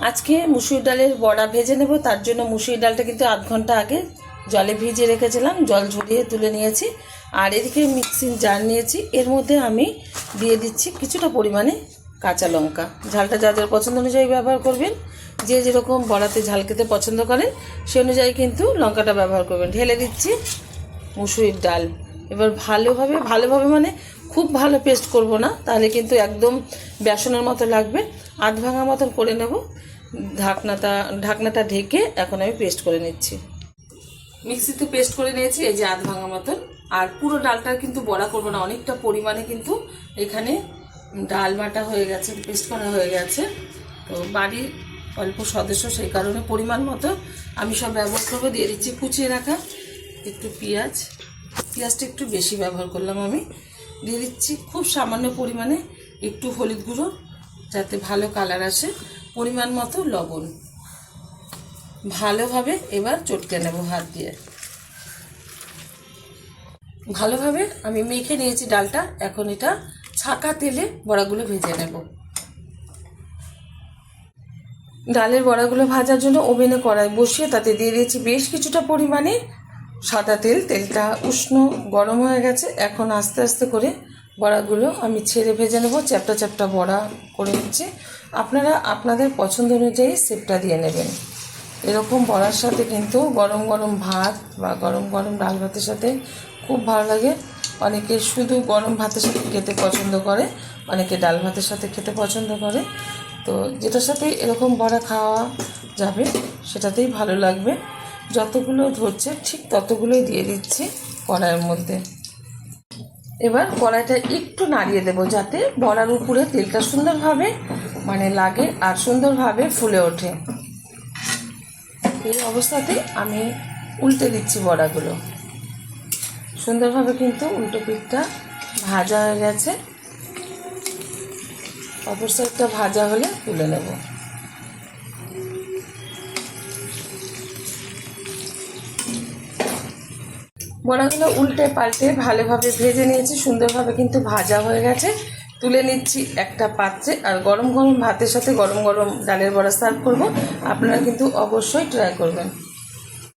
আজকে মুসুর ডালের বড়া ভেজে নেব। তার জন্য মুসুর ডালটা কিন্তু আধ ঘন্টা আগে জলে ভিজিয়ে রেখেছিলাম, জল ঝরিয়ে তুলে নিয়েছি। আর এদিকে মিক্সিং জার নিয়েছি, এর মধ্যে আমি দিয়ে দিচ্ছি কিছুটা পরিমাণে কাঁচা লঙ্কা। ঝালটা যা যার পছন্দ অনুযায়ী ব্যবহার করবেন, যে যেরকম বড়াতে ঝাল খেতে পছন্দ করেন সে অনুযায়ী কিন্তু লঙ্কাটা ব্যবহার করবেন। ঢেলে দিচ্ছি মুসুরির ডাল। এবার ভালোভাবে মানে খুব ভালো পেস্ট করব না, তাহলে কিন্তু একদম বেসনের মতো লাগবে। আধ ভাঙা মতন করে নেব। ঢাকনাটা ঢেকে এখন আমি পেস্ট করে নিচ্ছি। মিক্সিতে পেস্ট করে নিয়েছি, এই যে আধ ভাঙা মতন। আর পুরো ডালটা কিন্তু বড়া করবো না, অনেকটা পরিমাণে কিন্তু এখানে ডাল বাটা হয়ে গেছে, পেস্ট করা হয়ে গেছে। তো বাড়ির অল্প সদস্য, সেই কারণে পরিমাণ মতো আমি সব ব্যবহার করবো। দিয়ে দিচ্ছি কুচিয়ে রাখা একটু পেঁয়াজটা একটু বেশি ব্যবহার করলাম আমি। দিয়ে দিচ্ছি খুব সামান্য পরিমাণে একটু হলুদ গুঁড়ো, যাতে ভালো কালার আসে। পরিমাণ মতো লবণ। ভালোভাবে এবার চটকে নেব হাত দিয়ে। ভালোভাবে আমি মেখে নিয়েছি ডালটা। এখন এটা ছাঁকা তেলে বড়াগুলো ভেজে নেব। ডালের বড়াগুলো ভাজার জন্য ওভেনে কড়াই বসিয়ে তাতে দিয়ে দিয়েছি বেশ কিছুটা পরিমাণে সাদা তেল। তেলটা উষ্ণ গরম হয়ে গেছে। এখন আস্তে আস্তে করে বড়াগুলো আমি ছেড়ে ভেজে নেব। চ্যাপটা চ্যাপটা বড়া করে নিচ্ছি। আপনারা আপনাদের পছন্দ অনুযায়ী শেপটা দিয়ে নেবেন। এরকম বড়ার সাথে কিন্তু গরম গরম ভাত বা গরম গরম ডাল ভাতের সাথে খুব ভালো লাগে। অনেকে শুধু গরম ভাতের সাথে খেতে পছন্দ করে, অনেকে ডাল ভাতের সাথে খেতে পছন্দ করে। তো যেটার সাথে এরকম বড়া খাওয়া যাবে সেটাতেই ভালো লাগবে। যতগুলো ধরছে ঠিক ততগুলোই দিয়ে দিচ্ছি কড়াইয়ের মধ্যে। এবার কড়াইটা একটু নাড়িয়ে দেবো, যাতে বড়ার উপরে তেলটা সুন্দরভাবে লাগে আর সুন্দরভাবে ফুলে ওঠে। এই অবস্থাতে আমি উল্টে দিচ্ছি বড়াগুলো। সুন্দরভাবে কিন্তু উল্টো পিঠটা ভাজা হয়ে গেছে। অপর সাইডটা ভাজা হলে তুলে নেব। বড়াগুলো উল্টে পাল্টে ভালোভাবে ভেজে নিয়েছি। সুন্দরভাবে কিন্তু ভাজা হয়ে গেছে। তুলে নিচ্ছি একটা পাত্রে। আর গরম গরম ভাতের সাথে গরম গরম ডালের বড়া সার্ভ করব। আপনারা কিন্তু অবশ্যই ট্রাই করবেন।